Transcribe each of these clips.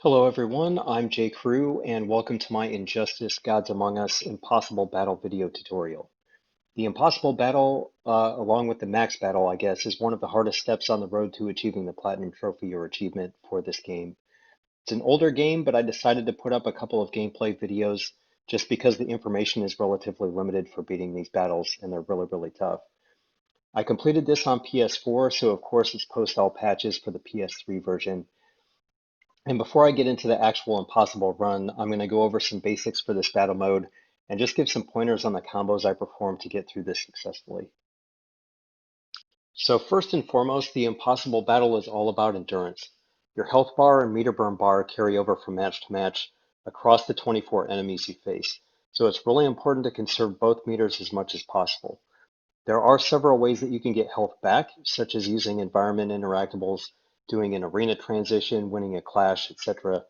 Hello everyone, I'm Jay Crew and welcome to my Injustice Gods Among Us Impossible Battle video tutorial. The Impossible Battle, along with the Max Battle, I guess, is one of the hardest steps on the road to achieving the Platinum Trophy or achievement for this game. It's an older game, but I decided to put up a couple of gameplay videos just because the information is relatively limited for beating these battles and they're really tough. I completed this on PS4, so of course it's post all patches for the PS3 version. And before I get into the actual impossible run, I'm going to go over some basics for this battle mode and just give some pointers on the combos I performed to get through this successfully. So first and foremost, the impossible battle is all about endurance. Your health bar and meter burn bar carry over from match to match across the 24 enemies you face. So it's really important to conserve both meters as much as possible. There are several ways that you can get health back, such as using environment interactables, doing an arena transition, winning a clash, etc.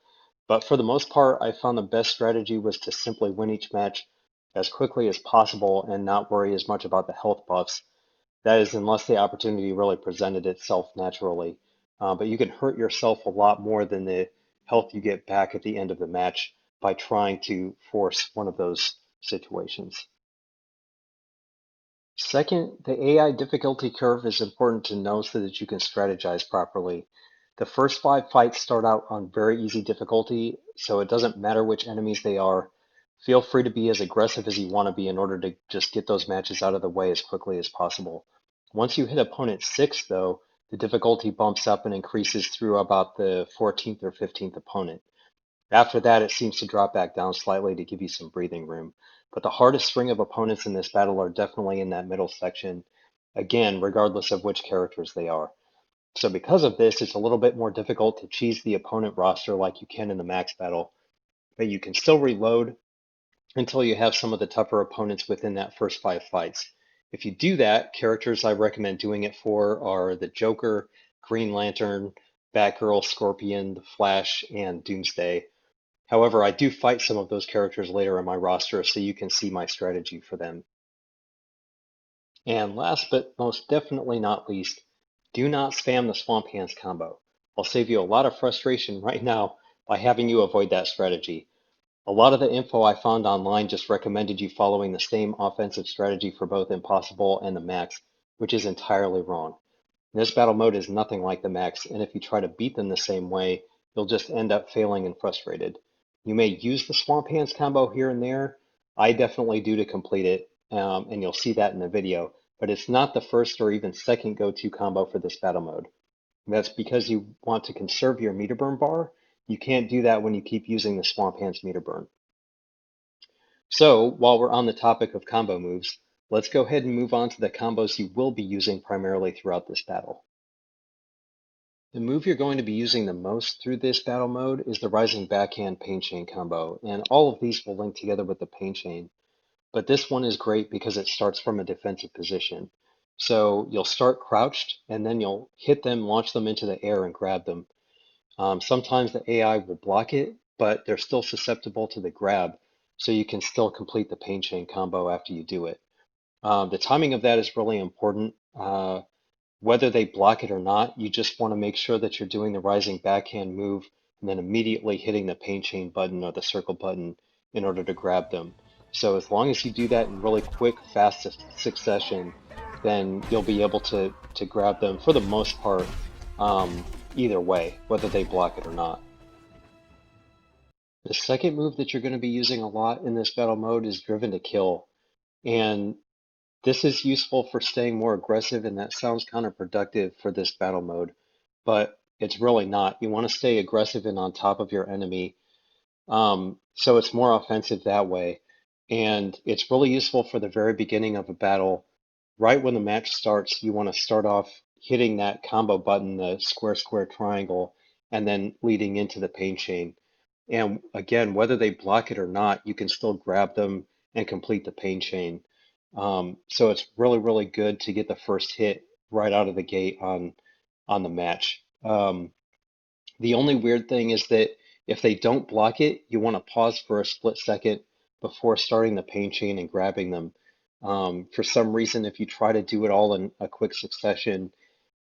But for the most part, I found the best strategy was to simply win each match as quickly as possible and not worry as much about the health buffs. That is, unless the opportunity really presented itself naturally. But you can hurt yourself a lot more than the health you get back at the end of the match by trying to force one of those situations. Second, the AI difficulty curve is important to know so that you can strategize properly. The first 5 fights start out on very easy difficulty, so it doesn't matter which enemies they are. Feel free to be as aggressive as you want to be in order to just get those matches out of the way as quickly as possible. Once you hit opponent 6, though, the difficulty bumps up and increases through about the 14th or 15th opponent. After that, it seems to drop back down slightly to give you some breathing room. But the hardest string of opponents in this battle are definitely in that middle section, again, regardless of which characters they are. So because of this, it's a little bit more difficult to cheese the opponent roster like you can in the max battle, but you can still reload until you have some of the tougher opponents within that first 5 fights. If you do that, characters I recommend doing it for are the Joker, Green Lantern, Batgirl, Scorpion, the Flash, and Doomsday. However, I do fight some of those characters later in my roster, so you can see my strategy for them. And last but most definitely not least, do not spam the Swamp Hands combo. I'll save you a lot of frustration right now by having you avoid that strategy. A lot of the info I found online just recommended you following the same offensive strategy for both Impossible and the Max, which is entirely wrong. This battle mode is nothing like the Max, and if you try to beat them the same way, you'll just end up failing and frustrated. You may use the Swamp Hands combo here and there. I definitely do to complete it, and you'll see that in the video, but it's not the first or even second go-to combo for this battle mode. That's because you want to conserve your meter burn bar. You can't do that when you keep using the Swamp Hands meter burn. So while we're on the topic of combo moves, let's go ahead and move on to the combos you will be using primarily throughout this battle. The move you're going to be using the most through this battle mode is the Rising Backhand Pain Chain combo, and all of these will link together with the Pain Chain. But this one is great because it starts from a defensive position. So you'll start crouched, and then you'll hit them, launch them into the air, and grab them. Sometimes the AI will block it, but they're still susceptible to the grab, so you can still complete the Pain Chain combo after you do it. The timing of that is really important. Whether they block it or not, you just want to make sure that you're doing the rising backhand move and then immediately hitting the pain chain button or the circle button in order to grab them. So as long as you do that in really quick, fast succession, then you'll be able to grab them for the most part, either way, whether they block it or not. The second move that you're going to be using a lot in this battle mode is Driven to Kill. And this is useful for staying more aggressive, and that sounds counterproductive for this battle mode, but it's really not. You want to stay aggressive and on top of your enemy, so it's more offensive that way. And it's really useful for the very beginning of a battle. Right when the match starts, you want to start off hitting that combo button, the square, square, triangle, and then leading into the pain chain. And again, whether they block it or not, you can still grab them and complete the pain chain. So it's really good to get the first hit right out of the gate on the match. The only weird thing is that if they don't block it, you want to pause for a split second before starting the pain chain and grabbing them. For some reason, if you try to do it all in a quick succession,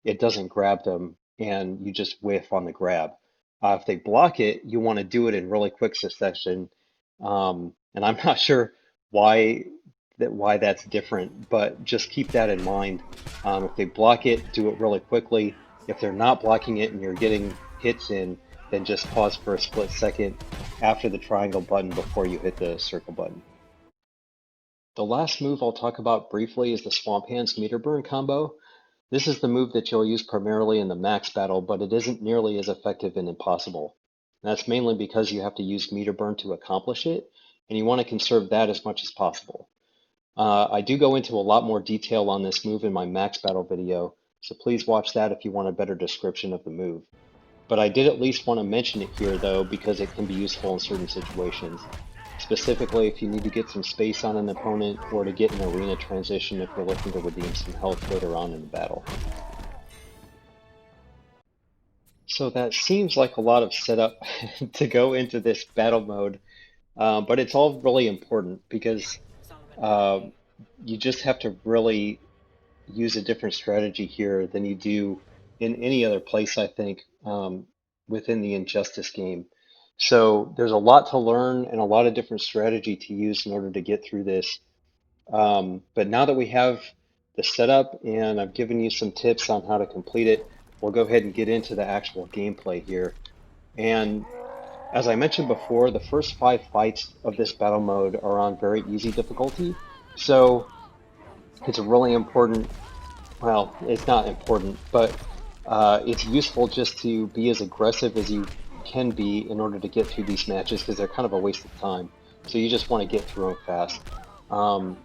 it doesn't grab them and you just whiff on the grab. If they block it, you want to do it in really quick succession. And I'm not sure why why that's different, but just keep that in mind. If they block it, do it really quickly. If they're not blocking it and you're getting hits in, then just pause for a split second after the triangle button before you hit the circle button. The last move I'll talk about briefly is the Swamp Hands Meter Burn combo. This is the move that you'll use primarily in the max battle, but it isn't nearly as effective in Impossible. And that's mainly because you have to use meter burn to accomplish it, and you want to conserve that as much as possible. I do go into a lot more detail on this move in my max battle video, so please watch that if you want a better description of the move. But I did at least want to mention it here though, because it can be useful in certain situations. Specifically, if you need to get some space on an opponent or to get an arena transition if you're looking to redeem some health later on in the battle. So that seems like a lot of setup to go into this battle mode, but it's all really important because uh, you just have to really use a different strategy here than you do in any other place, I think, within the Injustice game. So there's a lot to learn and a lot of different strategy to use in order to get through this. But now that we have the setup and I've given you some tips on how to complete it, we'll go ahead and get into the actual gameplay here. And as I mentioned before, the first 5 fights of this battle mode are on very easy difficulty. So it's really important, well, it's not important, but it's useful just to be as aggressive as you can be in order to get through these matches because they're kind of a waste of time. So you just want to get through them fast.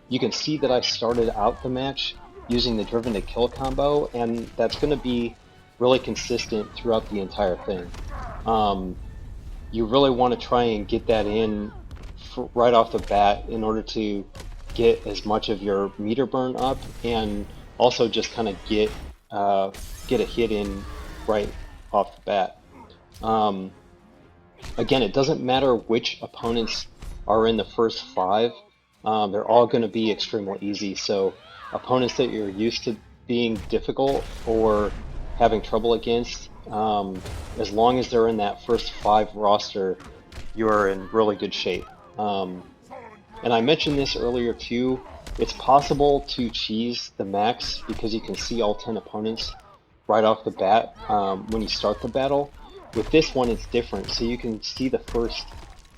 You can see that I started out the match using the Driven to Kill combo, and that's going to be really consistent throughout the entire thing. You really want to try and get that in right off the bat in order to get as much of your meter burn up and also just kind of get a hit in right off the bat. Um, Again, it doesn't matter which opponents are in the first 5. They're all going to be extremely easy. So opponents that you're used to being difficult or having trouble against, as long as they're in that first 5 roster, you're in really good shape. And I mentioned this earlier too. It's possible to cheese the max because you can see all 10 opponents right off the bat when you start the battle. With this one, it's different. So you can see the first,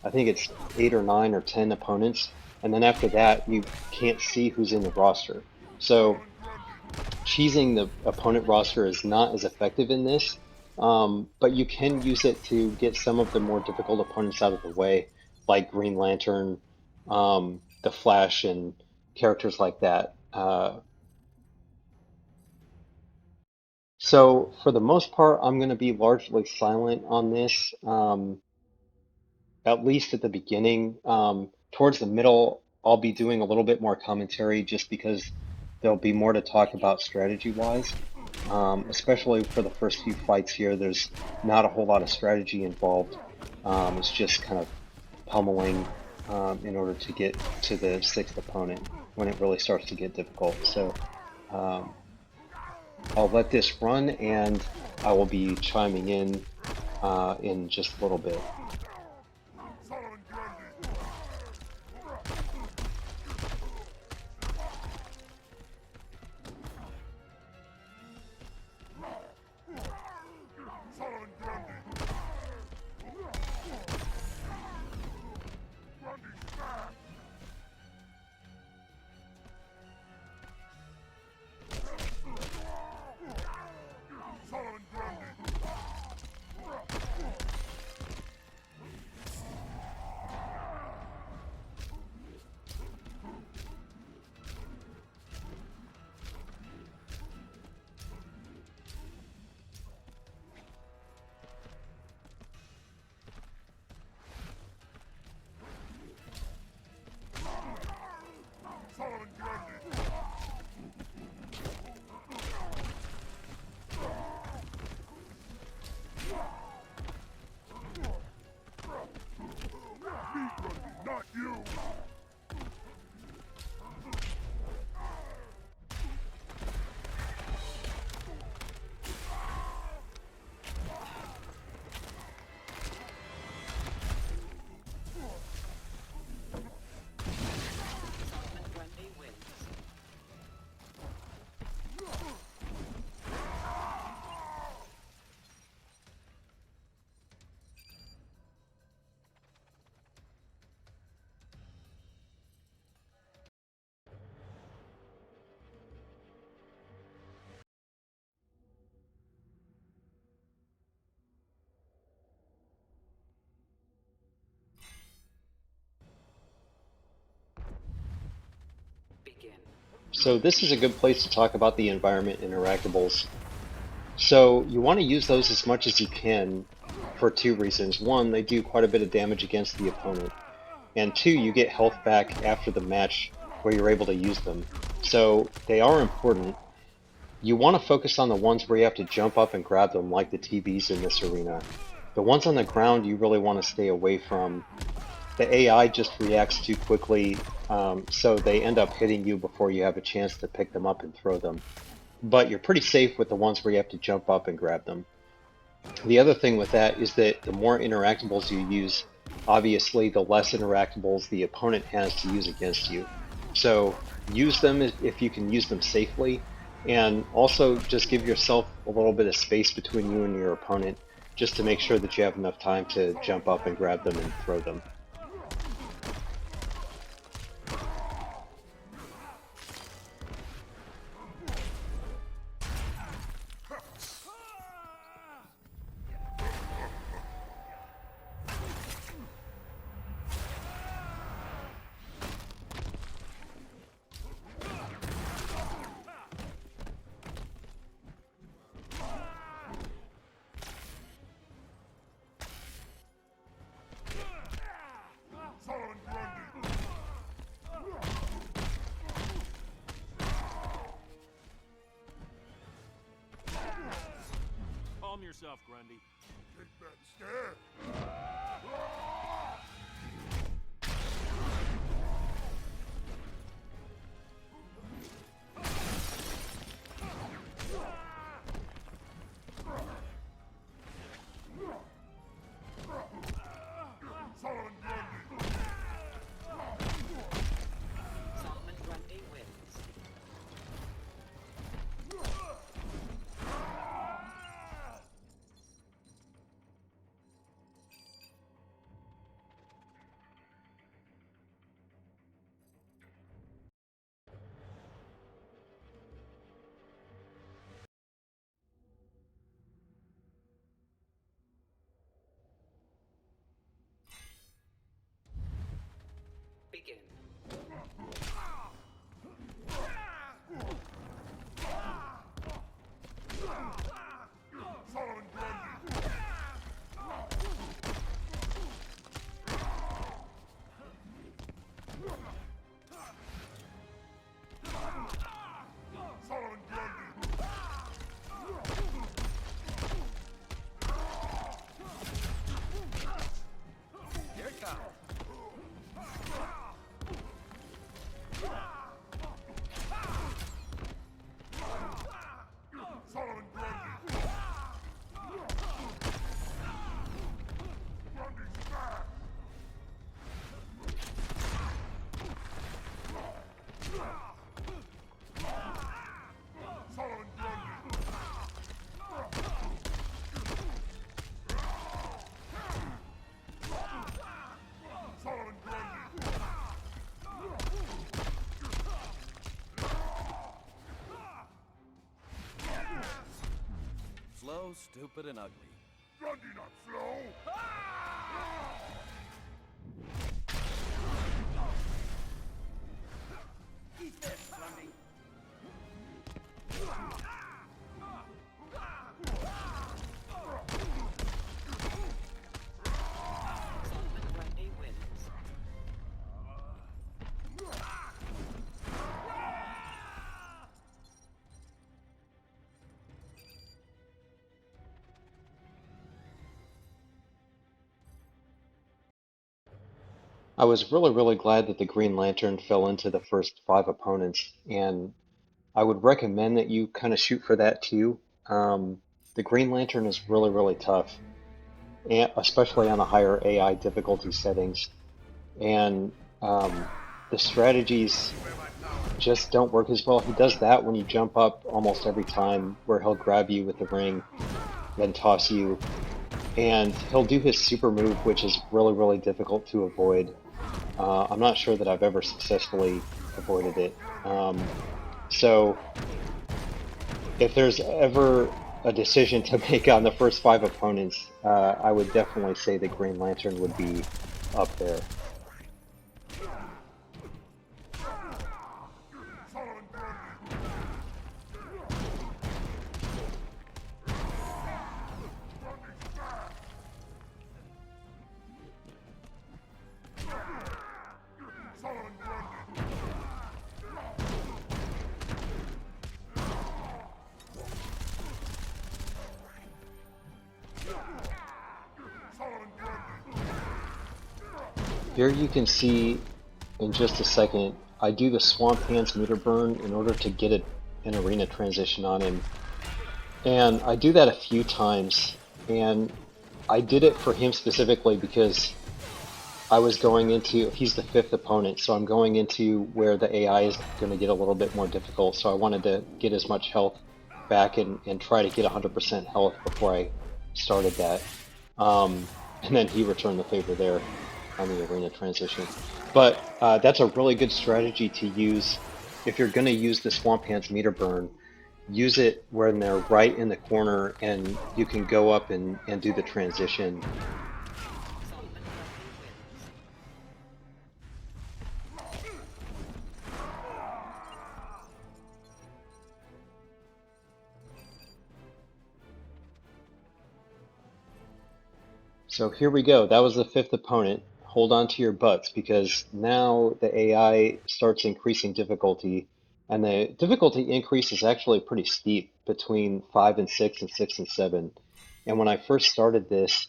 I think it's 8 or 9 or 10 opponents, and then after that, you can't see who's in the roster. So cheesing the opponent roster is not as effective in this, but you can use it to get some of the more difficult opponents out of the way, like Green Lantern, the Flash, and characters like that. So for the most part, I'm going to be largely silent on this, at least at the beginning. Towards the middle, I'll be doing a little bit more commentary just because there'll be more to talk about strategy-wise. Especially for the first few fights here, there's not a whole lot of strategy involved. It's just kind of pummeling in order to get to the 6th opponent when it really starts to get difficult. So um, I'll let this run and I will be chiming in just a little bit. So this is a good place to talk about the environment interactables. So you want to use those as much as you can for two reasons. One, they do quite a bit of damage against the opponent. And two, you get health back after the match where you're able to use them. So they are important. You want to focus on the ones where you have to jump up and grab them, like the TVs in this arena. The ones on the ground you really want to stay away from. The AI just reacts too quickly, so they end up hitting you before you have a chance to pick them up and throw them. But you're pretty safe with the ones where you have to jump up and grab them. The other thing with that is that the more interactables you use, obviously the less interactables the opponent has to use against you. So use them if you can use them safely, and also just give yourself a little bit of space between you and your opponent just to make sure that you have enough time to jump up and grab them and throw them. Calm yourself, Grundy. Take that stare. Solomon Grundy wins. Begin. Solomon Here it comes. Solomon Grundy's back. Solomon Solomon Slow, stupid, and ugly. Grundy not slow. Eat this, Grundy. Solomon Grundy wins. I was really glad that the Green Lantern fell into the first 5 opponents, and I would recommend that you kind of shoot for that too. The Green Lantern is really tough, and especially on the higher AI difficulty settings. And the strategies just don't work as well. He does that when you jump up almost every time, where he'll grab you with the ring, then toss you, and he'll do his super move, which is really difficult to avoid. I'm not sure that I've ever successfully avoided it. So if there's ever a decision to make on the first 5 opponents, I would definitely say the Green Lantern would be up there. Solomon Grundy. Here you can see in just a second, I do the Swamp Hands meter burn in order to get an arena transition on him. And I do that a few times, and I did it for him specifically because I was going into, he's the 5th opponent, so I'm going into where the AI is going to get a little bit more difficult, so I wanted to get as much health back and try to get 100% health before I started that. And then he returned the favor there on the arena transition. But that's a really good strategy to use if you're going to use the Swamp Hands meter burn. Use it when they're right in the corner and you can go up and do the transition. So here we go. That was the 5th opponent. Hold on to your butts because now the AI starts increasing difficulty, and the difficulty increase is actually pretty steep between 5 and 6 and 6 and 7. And when I first started this,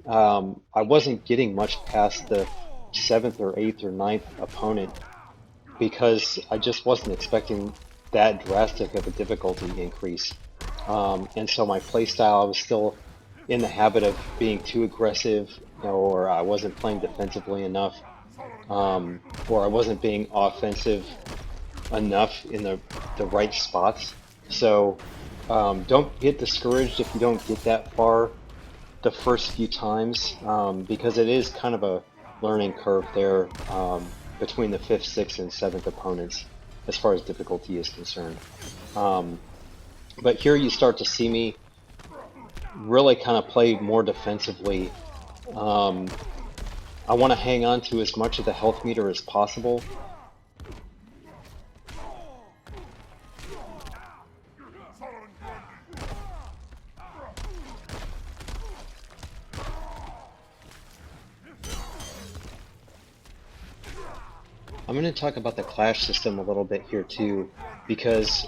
I wasn't getting much past the 7th or 8th or 9th opponent because I just wasn't expecting that drastic of a difficulty increase. And so my playstyle, I was still in the habit of being too aggressive, or I wasn't playing defensively enough, or I wasn't being offensive enough in the right spots. So don't get discouraged if you don't get that far the first few times, because it is kind of a learning curve there between the 5th, 6th, and 7th opponents as far as difficulty is concerned. But here you start to see me really kind of play more defensively. I want to hang on to as much of the health meter as possible. I'm going to talk about the clash system a little bit here too, because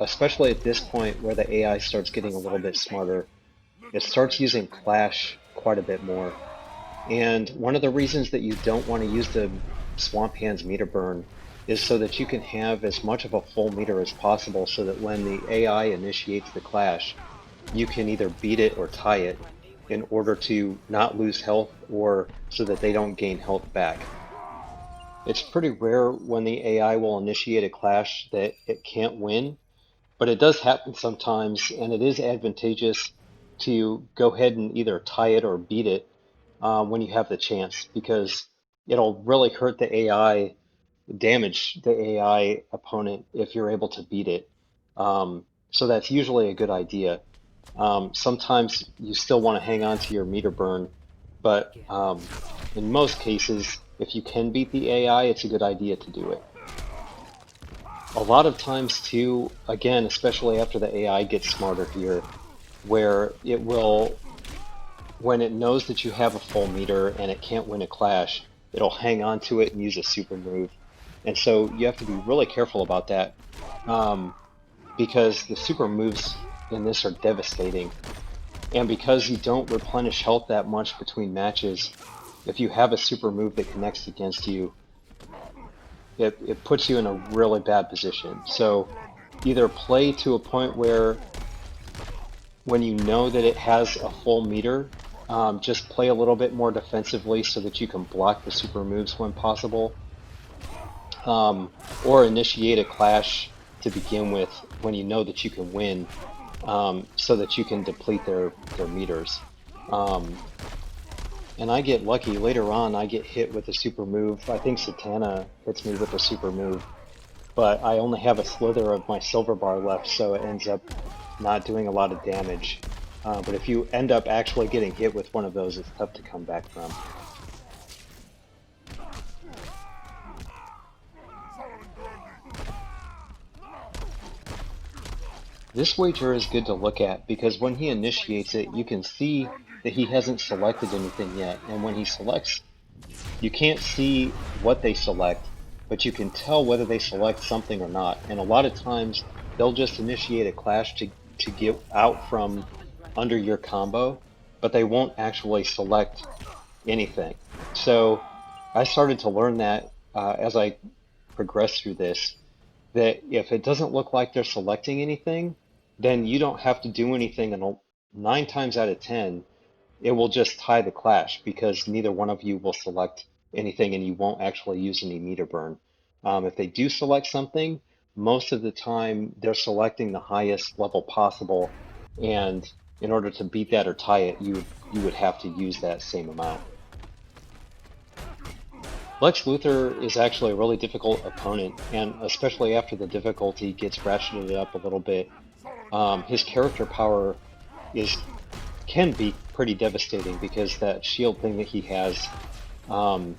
especially at this point where the AI starts getting a little bit smarter, it starts using clash quite a bit more. And one of the reasons that you don't want to use the Swamp Hands meter burn is so that you can have as much of a full meter as possible so that when the AI initiates the clash, you can either beat it or tie it in order to not lose health or so that they don't gain health back. It's pretty rare when the AI will initiate a clash that it can't win, but it does happen sometimes, and it is advantageous to go ahead and either tie it or beat it when you have the chance, because it'll really hurt the AI, damage the AI opponent if you're able to beat it. So that's usually a good idea. Sometimes you still want to hang on to your meter burn, but in most cases, if you can beat the AI, it's a good idea to do it. A lot of times too, again, especially after the AI gets smarter here, where it will, when it knows that you have a full meter and it can't win a clash, it'll hang on to it and use a super move. And so you have to be really careful about that, because the super moves in this are devastating. And because you don't replenish health that much between matches, if you have a super move that connects against you, it puts you in a really bad position. So either play to a point where when you know that it has a full meter, just play a little bit more defensively so that you can block the super moves when possible, or initiate a clash to begin with when you know that you can win, so that you can deplete their meters. And I get lucky. Later on, I get hit with a super move. I think Satana hits me with a super move, but I only have a slither of my silver bar left, so it ends up not doing a lot of damage. But if you end up actually getting hit with one of those, it's tough to come back from. This wager is good to look at because when he initiates it, you can see that he hasn't selected anything yet. And when he selects, you can't see what they select, but you can tell whether they select something or not. And a lot of times, they'll just initiate a clash to get out from under your combo, but they won't actually select anything. So I started to learn that as I progressed through this, that if it doesn't look like they're selecting anything, then you don't have to do anything, and 9 times out of 10, it will just tie the clash because neither one of you will select anything and you won't actually use any meter burn. If they do select something, most of the time they're selecting the highest level possible, and in order to beat that or tie it, you would have to use that same amount. Lex Luthor is actually a really difficult opponent, and especially after the difficulty gets ratcheted up a little bit, his character power is can be pretty devastating because that shield thing that he has um,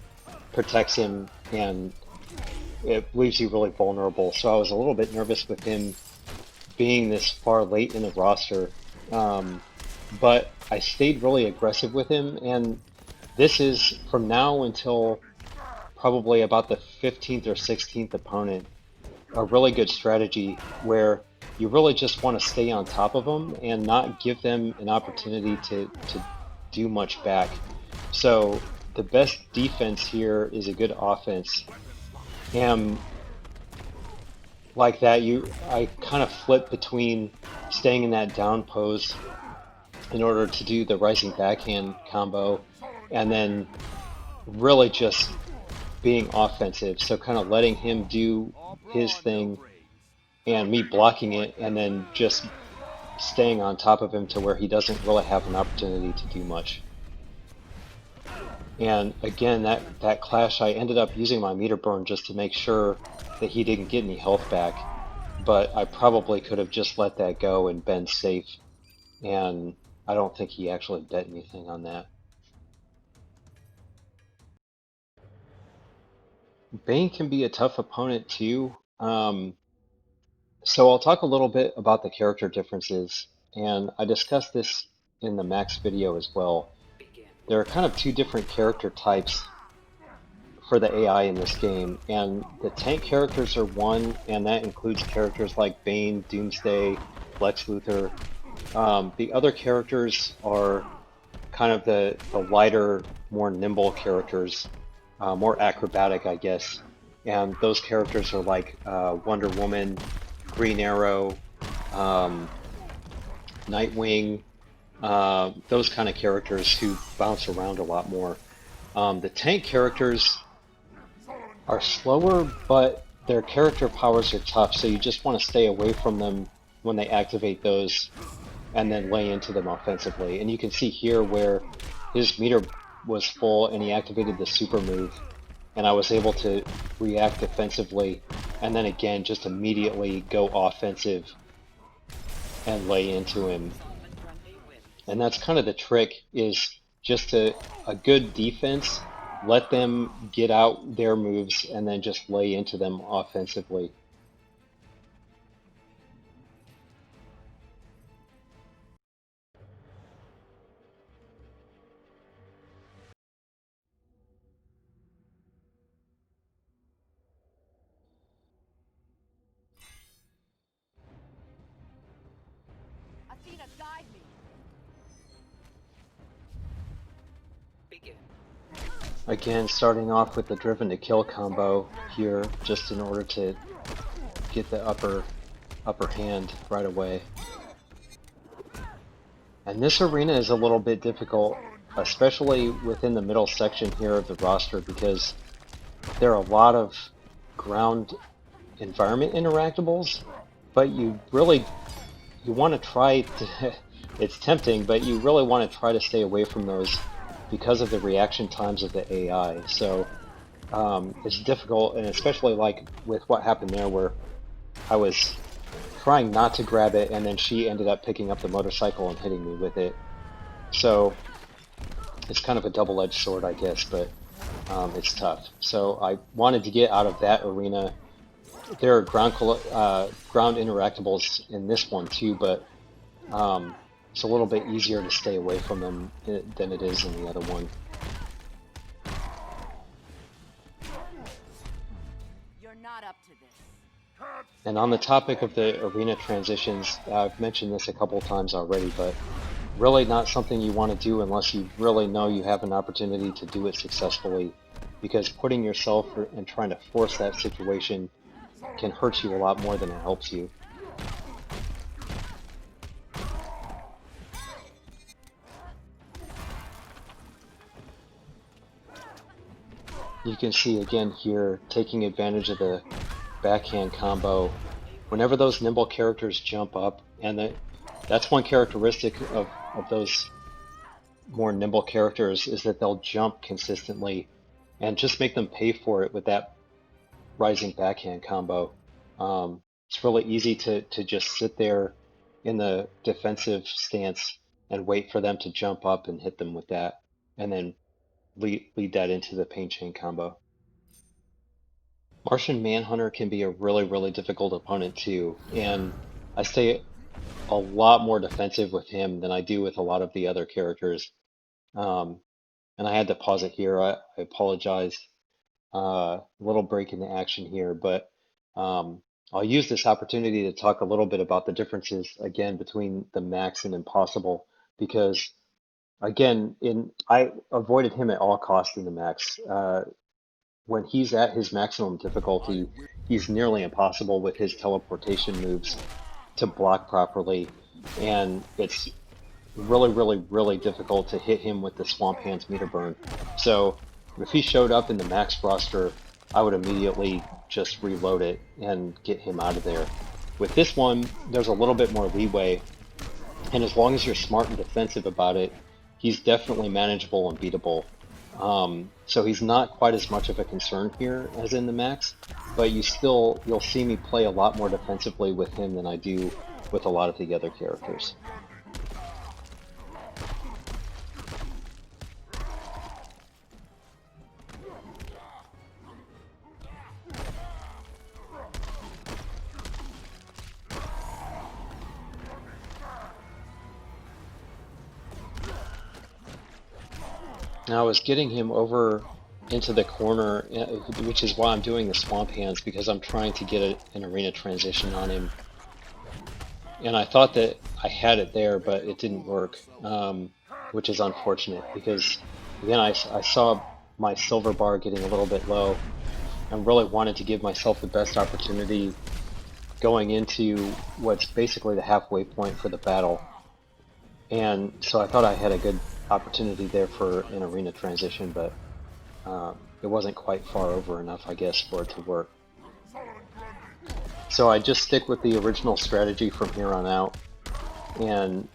protects him and it leaves you really vulnerable. So I was a little bit nervous with him being this far late in the roster, um, but I stayed really aggressive with him, and this is from now until probably about the 15th or 16th opponent, a really good strategy where you really just want to stay on top of them and not give them an opportunity to do much back. So the best defense here is a good offense. And like that, I kind of flip between staying in that down pose in order to do the rising backhand combo and then really just being offensive. So kind of letting him do All his brawn, no thing praise. and me blocking it and then just staying on top of him to where he doesn't really have an opportunity to do much. And again, that clash, I ended up using my meter burn just to make sure that he didn't get any health back. But I probably could have just let that go and been safe. And I don't think he actually bet anything on that. Bane can be a tough opponent too. So I'll talk a little bit about the character differences, and I discussed this in the Max video as well. Begin. There are kind of two different character types for the AI in this game, and the tank characters are one, and that includes characters like Bane, Doomsday, Lex Luthor. The other characters are kind of the lighter, more nimble characters, more acrobatic, I guess. And those characters are like Wonder Woman, Green Arrow, um, Nightwing, those kind of characters who bounce around a lot more. The tank characters are slower, but their character powers are tough, so you just want to stay away from them when they activate those and then lay into them offensively. And you can see here where his meter was full and he activated the super move, and I was able to react defensively and then again just immediately go offensive and lay into him. Solomon Grundy wins. And that's kind of the trick, is just a good defense, let them get out their moves and then just lay into them offensively. Athena, guide me. Begin. Again, starting off with the driven to kill combo here, just in order to get the upper hand right away. And this arena is a little bit difficult, especially within the middle section here of the roster, because there are a lot of ground environment interactables, but you want to try to, it's tempting, but you really want to try to stay away from those because of the reaction times of the AI. So it's difficult, and especially like with what happened there where I was trying not to grab it and then she ended up picking up the motorcycle and hitting me with it. So it's kind of a double-edged sword, I guess, but it's tough. So I wanted to get out of that arena. There are ground interactables in this one too, but it's a little bit easier to stay away from them than it is in the other one. You're not up to this. And on the topic of the arena transitions, I've mentioned this a couple times already, but really not something you want to do unless you really know you have an opportunity to do it successfully. because putting yourself and trying to force that situation can hurt you a lot more than it helps you. You can see again here, taking advantage of the backhand combo. Whenever those nimble characters jump up, and that's one characteristic of those more nimble characters, is that they'll jump consistently and just make them pay for it with that rising backhand combo. It's really easy to just sit there in the defensive stance and wait for them to jump up and hit them with that, and then lead that into the pain chain combo. Martian Manhunter can be a really, really difficult opponent too, and I stay a lot more defensive with him than I do with a lot of the other characters. And I had to pause it here. I apologize. A little break in the action here, but I'll use this opportunity to talk a little bit about the differences again between the max and impossible, because again, I avoided him at all costs in the max. When he's at his maximum difficulty, he's nearly impossible with his teleportation moves to block properly, and it's really, really, really difficult to hit him with the Swamp Hands meter burn. So if he showed up in the max roster, I would immediately just reload it and get him out of there. With this one, there's a little bit more leeway, and as long as you're smart and defensive about it, he's definitely manageable and beatable. So he's not quite as much of a concern here as in the max, but you'll see me play a lot more defensively with him than I do with a lot of the other characters. Now I was getting him over into the corner, which is why I'm doing the Swamp Hands, because I'm trying to get an arena transition on him. And I thought that I had it there, but it didn't work, which is unfortunate, because again, I saw my silver bar getting a little bit low and really wanted to give myself the best opportunity going into what's basically the halfway point for the battle. And so I thought I had a good opportunity there for an arena transition, but it wasn't quite far over enough, I guess, for it to work. So I just stick with the original strategy from here on out and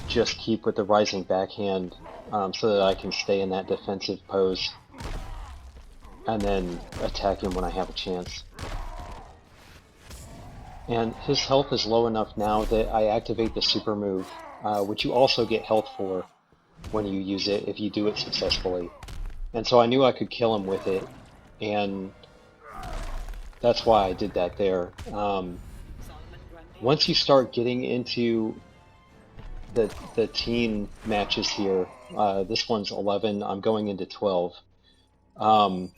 just keep with the rising backhand so that I can stay in that defensive pose and then attack him when I have a chance. And his health is low enough now that I activate the super move, which you also get health for when you use it if you do it successfully. And so I knew I could kill him with it, and that's why I did that there. Once you start getting into the teen matches here, this one's 11, I'm going into 12. I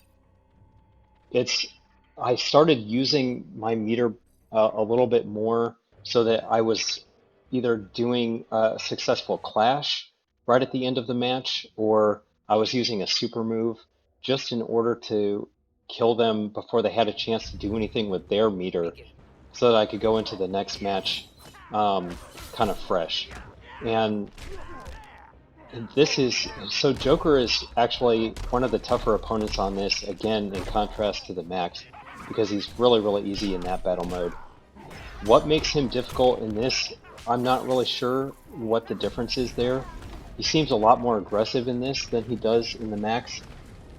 started using my meter a little bit more so that I was either doing a successful clash right at the end of the match, or I was using a super move just in order to kill them before they had a chance to do anything with their meter, so that I could go into the next match kind of fresh. And so Joker is actually one of the tougher opponents on this, again, in contrast to the Max, because he's really, really easy in that battle mode. What makes him difficult in this, I'm not really sure what the difference is there. He seems a lot more aggressive in this than he does in the Max.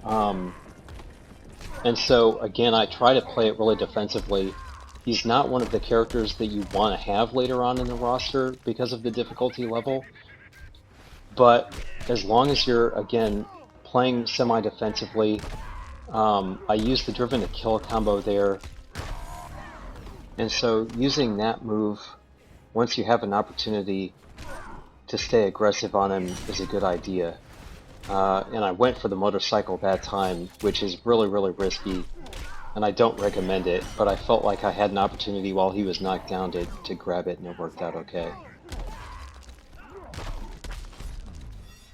And so, again, I try to play it really defensively. He's not one of the characters that you want to have later on in the roster because of the difficulty level. But as long as you're, again, playing semi-defensively, I use the Driven to Kill combo there. And so using that move, once you have an opportunity to stay aggressive on him, is a good idea. And I went for the motorcycle that time, which is really, really risky, and I don't recommend it, but I felt like I had an opportunity while he was knocked down to grab it, and it worked out okay.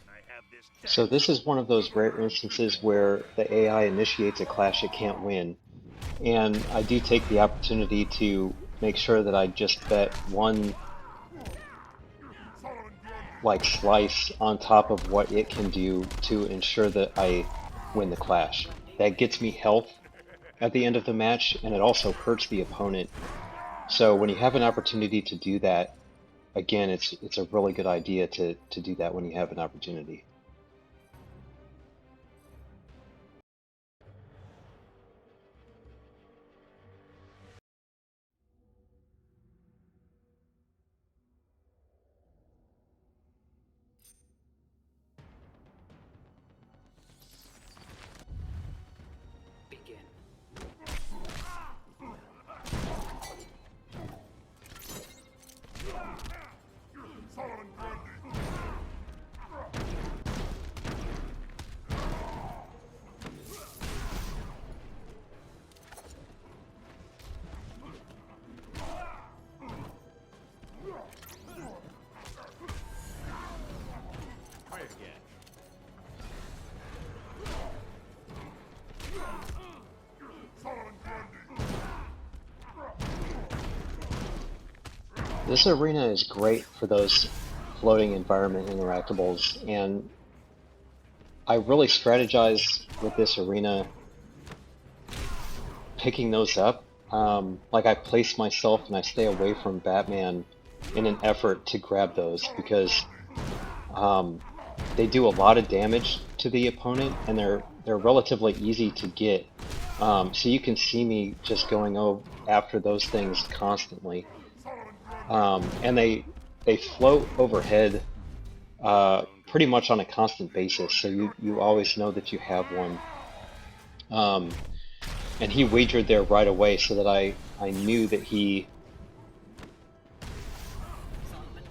I have this So this is one of those rare instances where the AI initiates a clash it can't win. And I do take the opportunity to make sure that I just bet one like slice on top of what it can do to ensure that I win the clash. That gets me health at the end of the match, and it also hurts the opponent. So when you have an opportunity to do that, again, it's a really good idea to do that when you have an opportunity. Begin. Solomon Grundy. Try it again. Solomon Grundy. This arena is great for those floating environment interactables, and I really strategize with this arena picking those up. Like I place myself and I stay away from Batman in an effort to grab those because they do a lot of damage to the opponent and they're relatively easy to get. So you can see me just going after those things constantly. And they float overhead pretty much on a constant basis, so you always know that you have one. And he wagered there right away so that I knew that he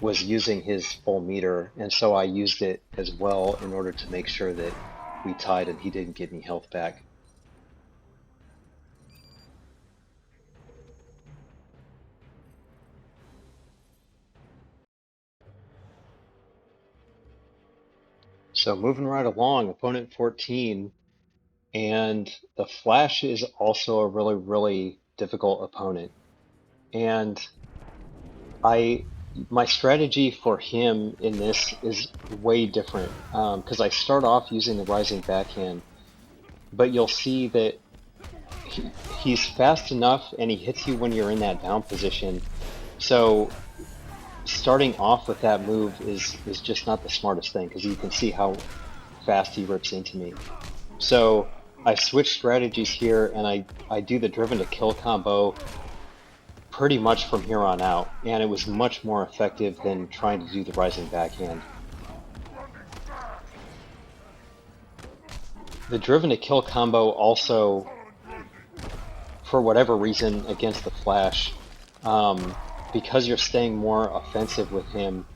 was using his full meter, and so I used it as well in order to make sure that we tied and he didn't get any health back. So moving right along, opponent 14, and the Flash is also a really, really difficult opponent. And my strategy for him in this is way different because I start off using the rising backhand, but you'll see that he's fast enough and he hits you when you're in that down position. So starting off with that move is just not the smartest thing because you can see how fast he rips into me. So I switch strategies here and I do the driven to kill combo pretty much from here on out, and it was much more effective than trying to do the rising backhand. The driven to kill combo also, for whatever reason, against the Flash, because you're staying more offensive with him,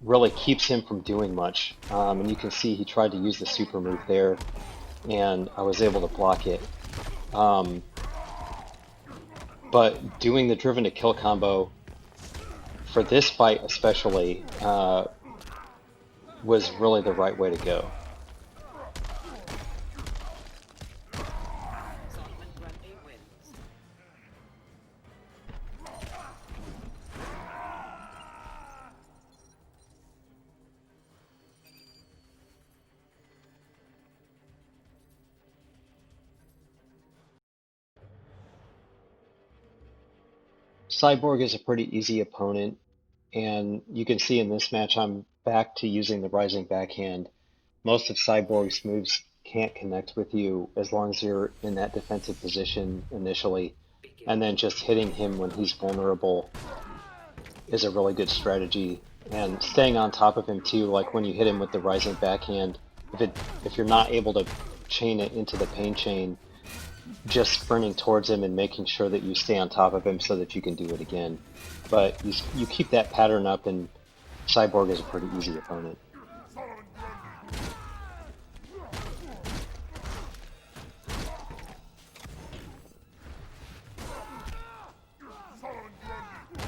really keeps him from doing much. And you can see he tried to use the super move there, and I was able to block it. But doing the driven to kill combo for this fight especially was really the right way to go. Solomon Grundy wins. Cyborg is a pretty easy opponent, and you can see in this match I'm back to using the rising backhand. Most of Cyborg's moves can't connect with you as long as you're in that defensive position initially, Begin. and then just hitting him when he's vulnerable is a really good strategy. And staying on top of him too, like when you hit him with the rising backhand, if you're not able to chain it into the pain chain, just sprinting towards him and making sure that you stay on top of him so that you can do it again. But you keep that pattern up, and Cyborg is a pretty easy opponent. Solomon Grundy. Solomon Grundy.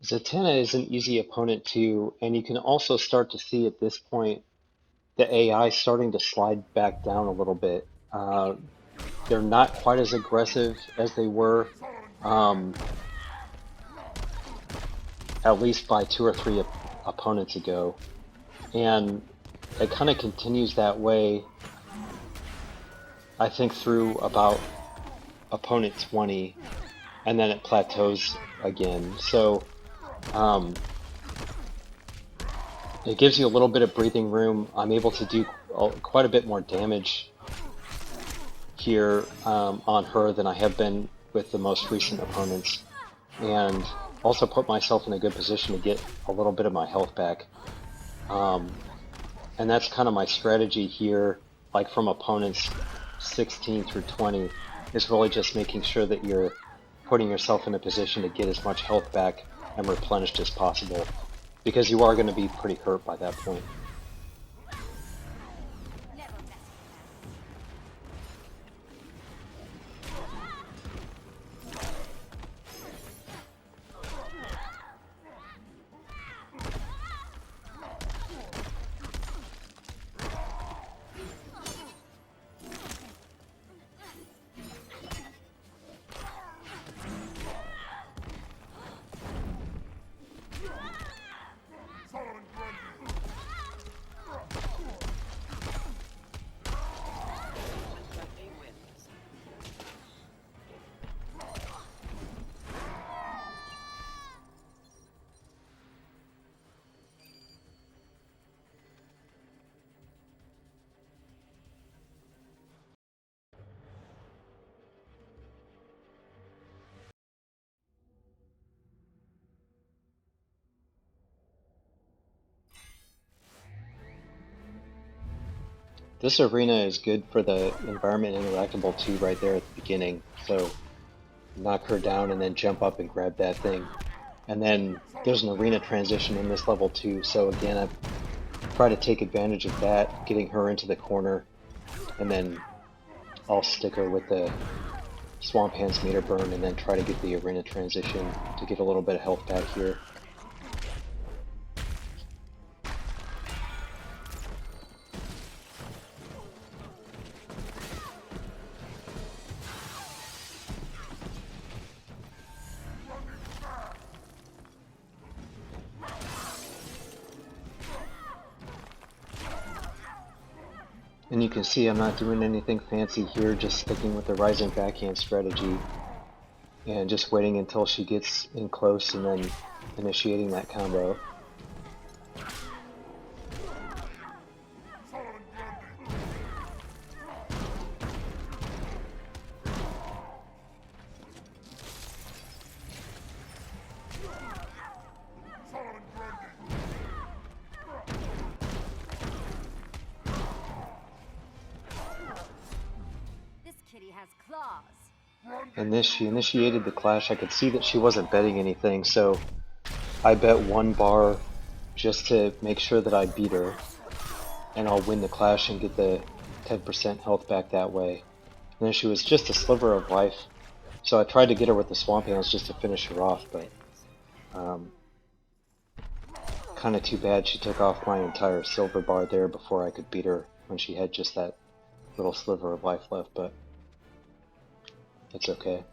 Zatanna is an easy opponent too, and you can also start to see at this point the AI starting to slide back down a little bit. They're not quite as aggressive as they were, um, at least by two or three opponents ago, and it kind of continues that way, I think, through about opponent 20, and then it plateaus again. So it gives you a little bit of breathing room. I'm able to do quite a bit more damage here on her than I have been with the most recent opponents, and also put myself in a good position to get a little bit of my health back. And that's kind of my strategy here, like from opponents 16 through 20, is really just making sure that you're putting yourself in a position to get as much health back and replenished as possible, because you are going to be pretty hurt by that point. Grundy wins. This arena is good for the environment interactable too, right there at the beginning. So knock her down and then jump up and grab that thing. And then there's an arena transition in this level too, so again I try to take advantage of that, getting her into the corner, and then I'll stick her with the Swamp Hands meter burn and then try to get the arena transition to get a little bit of health back here. And you can see I'm not doing anything fancy here, just sticking with the rising backhand strategy and just waiting until she gets in close and then initiating that combo. This kitty has claws. And this, she initiated the clash. I could see that she wasn't betting anything, so I bet 1 bar just to make sure that I beat her, and I'll win the clash and get the 10% health back that way. And then she was just a sliver of life, so I tried to get her with the Swamp Hands just to finish her off, but kind of too bad she took off my entire silver bar there before I could beat her when she had just that little sliver of life left, but it's okay.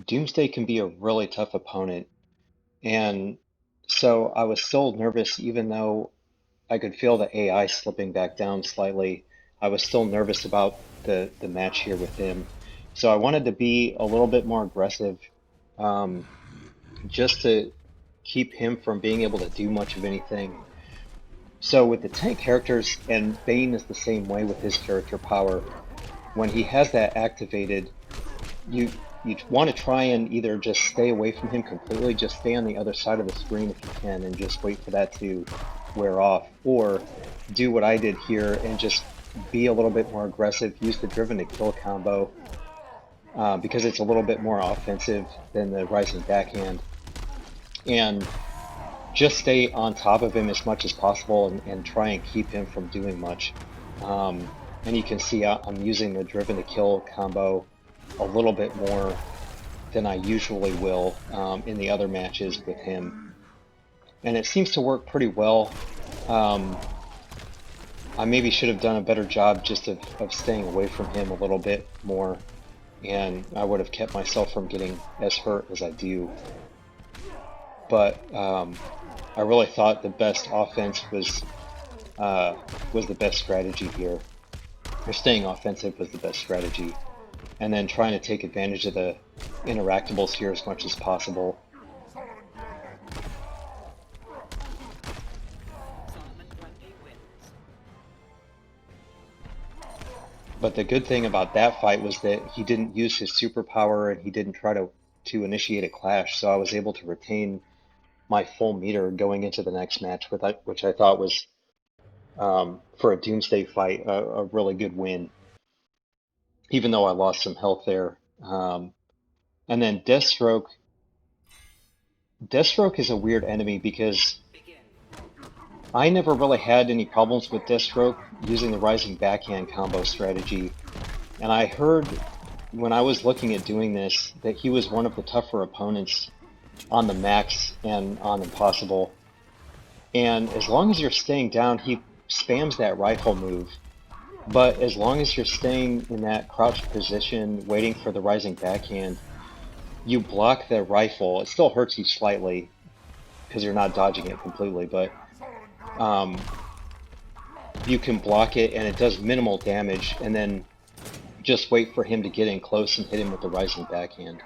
Doomsday can be a really tough opponent, and so I was still nervous even though I could feel the AI slipping back down slightly. I was still nervous about the match here with him. So I wanted to be a little bit more aggressive, um, just to keep him from being able to do much of anything. So with the tank characters, and Bane is the same way with his character power, when he has that activated, you you want to try and either just stay away from him completely, just stay on the other side of the screen if you can, and just wait for that to wear off, or do what I did here and just be a little bit more aggressive, use the driven to kill combo, because it's a little bit more offensive than the rising backhand, and just stay on top of him as much as possible and try and keep him from doing much. And you can see I'm using the driven to kill combo a little bit more than I usually will in the other matches with him. And it seems to work pretty well. I maybe should have done a better job just of staying away from him a little bit more, and I would have kept myself from getting as hurt as I do. But I really thought the best offense was the best strategy here. Or staying offensive was the best strategy. And then trying to take advantage of the interactables here as much as possible. But the good thing about that fight was that he didn't use his superpower and he didn't try to initiate a clash, so I was able to retain my full meter going into the next match, which I thought was, for a Doomsday fight, a really good win, even though I lost some health there. And then Deathstroke is a weird enemy because I never really had any problems with Deathstroke using the Rising Backhand combo strategy. And I heard when I was looking at doing this that he was one of the tougher opponents on the max and on impossible. And as long as you're staying down, he spams that rifle move. But as long as you're staying in that crouched position, waiting for the Rising Backhand, you block the rifle. It still hurts you slightly because you're not dodging it completely, but you can block it and it does minimal damage, and then just wait for him to get in close and hit him with the Rising Backhand.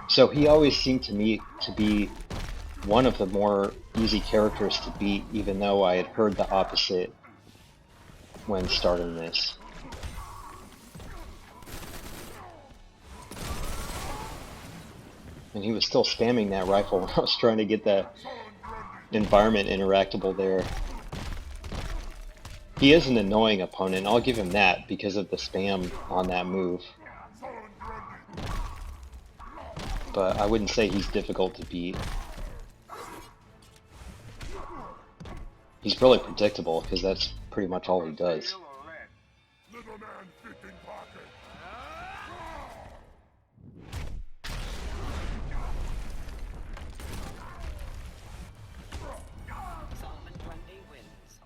So he always seemed to me to be one of the more easy characters to beat, even though I had heard the opposite when starting this. And he was still spamming that rifle when I was trying to get the environment interactable there. He is an annoying opponent, I'll give him that, because of the spam on that move. But I wouldn't say he's difficult to beat. He's really predictable, because that's pretty much all he does. Little man fit in pocket. Solomon Grundy wins.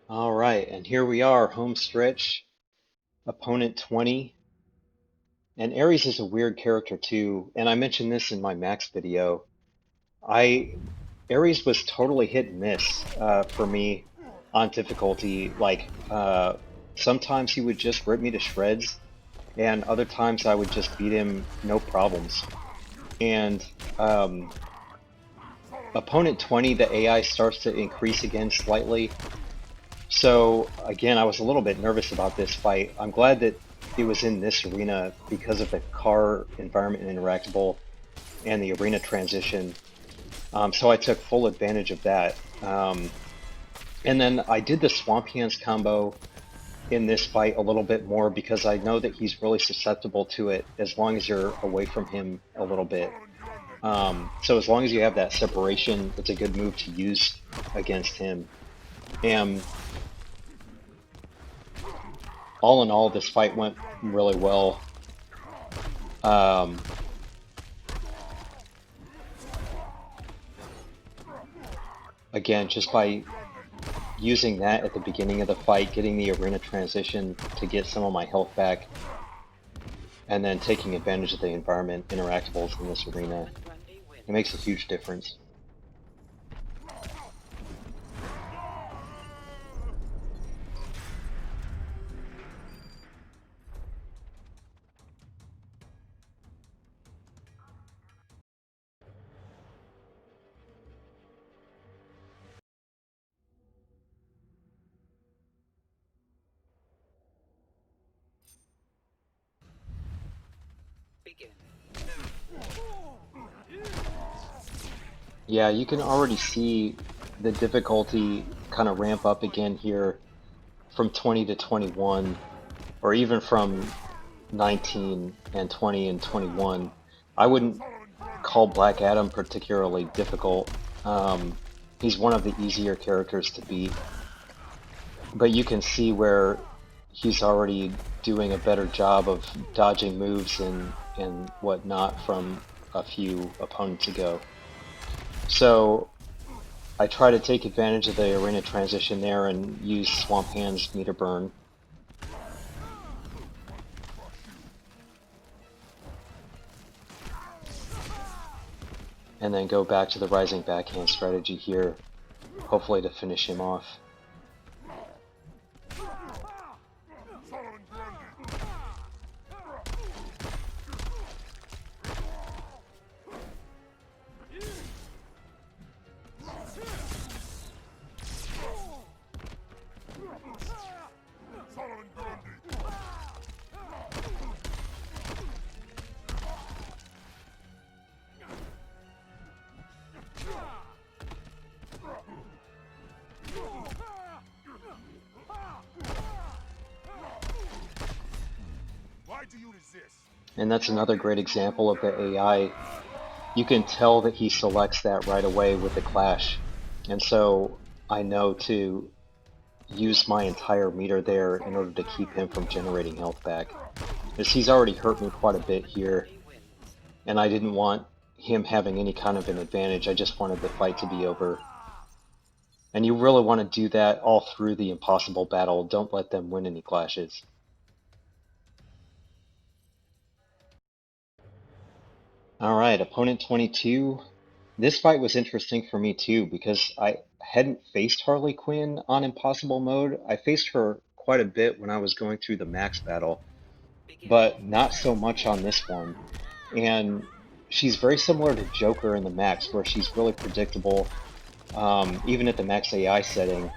Alright, and here we are, home stretch, opponent 20. And Ares is a weird character too, and I mentioned this in my max video. Ares was totally hit and miss for me on difficulty. Like, sometimes he would just rip me to shreds, and other times I would just beat him no problems. And opponent 20, the AI starts to increase again slightly. So again, I was a little bit nervous about this fight. I'm glad that it was in this arena because of the car environment and interactable and the arena transition. So I took full advantage of that. And then I did the Swamp Hands combo in this fight a little bit more because I know that he's really susceptible to it as long as you're away from him a little bit. So as long as you have that separation, it's a good move to use against him. And all in all, this fight went really well. Again, just by using that at the beginning of the fight, getting the arena transition to get some of my health back, and then taking advantage of the environment interactables in this arena, it makes a huge difference. Begin. Yeah, you can already see the difficulty kind of ramp up again here from 20 to 21, or even from 19 and 20 and 21. I wouldn't call Black Adam particularly difficult. He's one of the easier characters to beat, but you can see where he's already doing a better job of dodging moves and whatnot from a few opponents ago. So I try to take advantage of the arena transition there and use Swamp Hand's meter burn. And then go back to the rising backhand strategy here, hopefully to finish him off. And that's another great example of the AI. You can tell that he selects that right away with the clash. And so I know to use my entire meter there in order to keep him from generating health back. As he's already hurt me quite a bit here, and I didn't want him having any kind of an advantage. I just wanted the fight to be over. And you really want to do that all through the impossible battle. Don't let them win any clashes. Alright, opponent 22. This fight was interesting for me too because I hadn't faced Harley Quinn on impossible mode. I faced her quite a bit when I was going through the max battle, but not so much on this one. And she's very similar to Joker in the max, where she's really predictable, even at the max AI setting.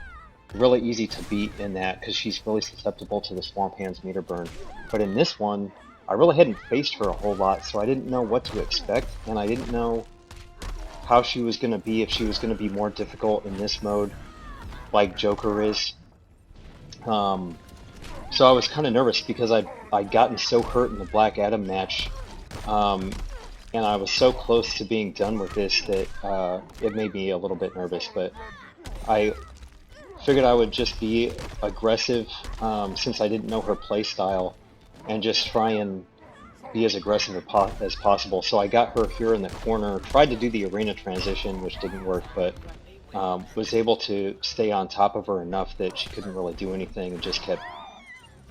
Really easy to beat in that because she's really susceptible to the Swamp Hand's meter burn. But in this one, I really hadn't faced her a whole lot, so I didn't know what to expect, and I didn't know how she was going to be, if she was going to be more difficult in this mode, like Joker is. So I was kind of nervous because I'd gotten so hurt in the Black Adam match, and I was so close to being done with this that it made me a little bit nervous, but I figured I would just be aggressive since I didn't know her playstyle and just try and be as aggressive as possible. So I got her here in the corner, tried to do the arena transition, which didn't work, but was able to stay on top of her enough that she couldn't really do anything and just kept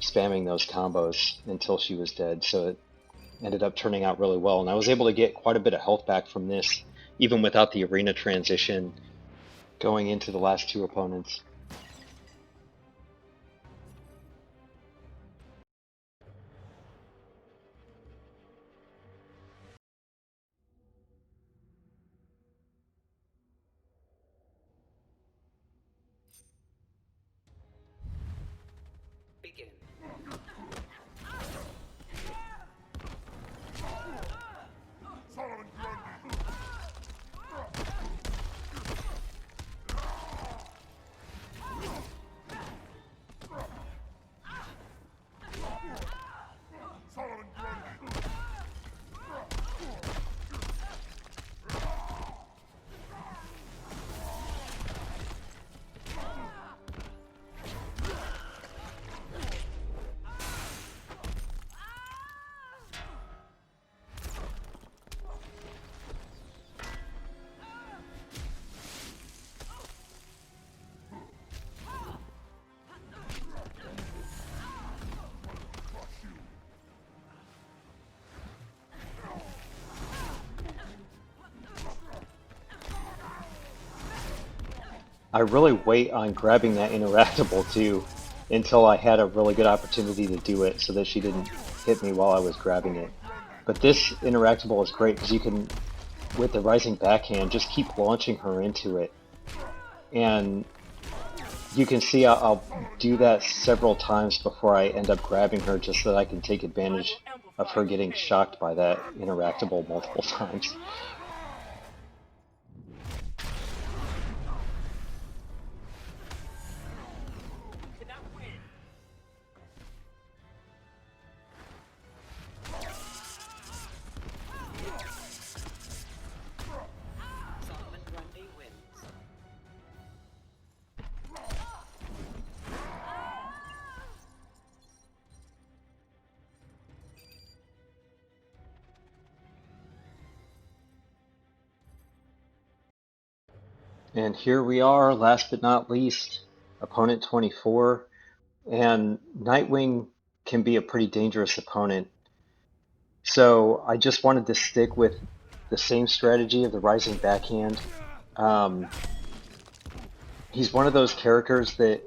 spamming those combos until she was dead. So it ended up turning out really well. And I was able to get quite a bit of health back from this, even without the arena transition going into the last two opponents. Begin. I really wait on grabbing that interactable too until I had a really good opportunity to do it so that she didn't hit me while I was grabbing it. But this interactable is great because you can, with the rising backhand, just keep launching her into it. And you can see I'll do that several times before I end up grabbing her just so that I can take advantage of her getting shocked by that interactable multiple times. And here we are, last but not least, opponent 24. And Nightwing can be a pretty dangerous opponent. So I just wanted to stick with the same strategy of the rising backhand. He's one of those characters that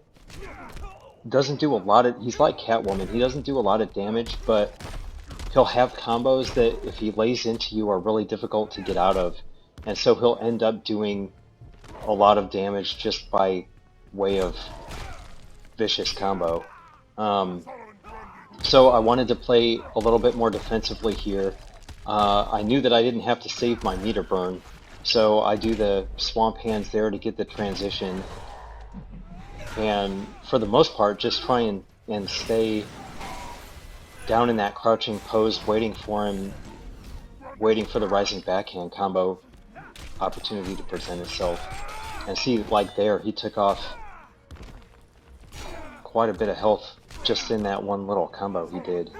doesn't do a lot of, he's like Catwoman, he doesn't do a lot of damage, but he'll have combos that if he lays into you are really difficult to get out of. And so he'll end up doing a lot of damage just by way of vicious combo. So I wanted to play a little bit more defensively here. I knew that I didn't have to save my meter burn, so I do the swamp hands there to get the transition. And for the most part, just try and stay down in that crouching pose, waiting for him, waiting for the rising backhand combo opportunity to present itself. And see, like there, he took off quite a bit of health just in that one little combo he did.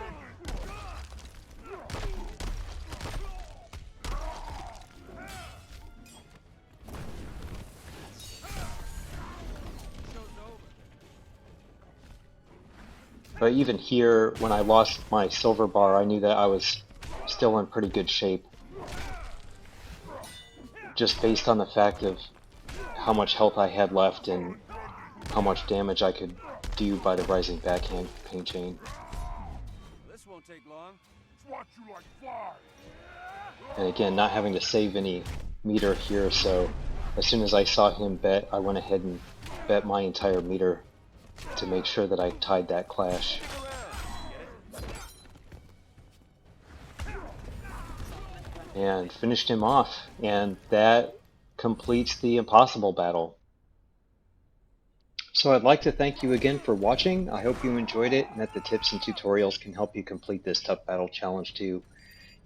But even here, when I lost my silver bar, I knew that I was still in pretty good shape. Just based on the fact of how much health I had left and how much damage I could do by the rising backhand pain chain. This won't take long. Swat you like flies. And again, not having to save any meter here, so as soon as I saw him bet, I went ahead and bet my entire meter to make sure that I tied that clash. And finished him off, and that completes the impossible battle. So I'd like to thank you again for watching. I hope you enjoyed it and that the tips and tutorials can help you complete this tough battle challenge too.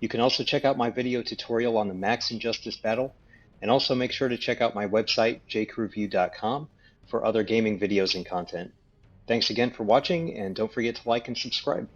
You can also check out my video tutorial on the Max Injustice battle, and also make sure to check out my website, jkreview.com, for other gaming videos and content. Thanks again for watching, and don't forget to like and subscribe.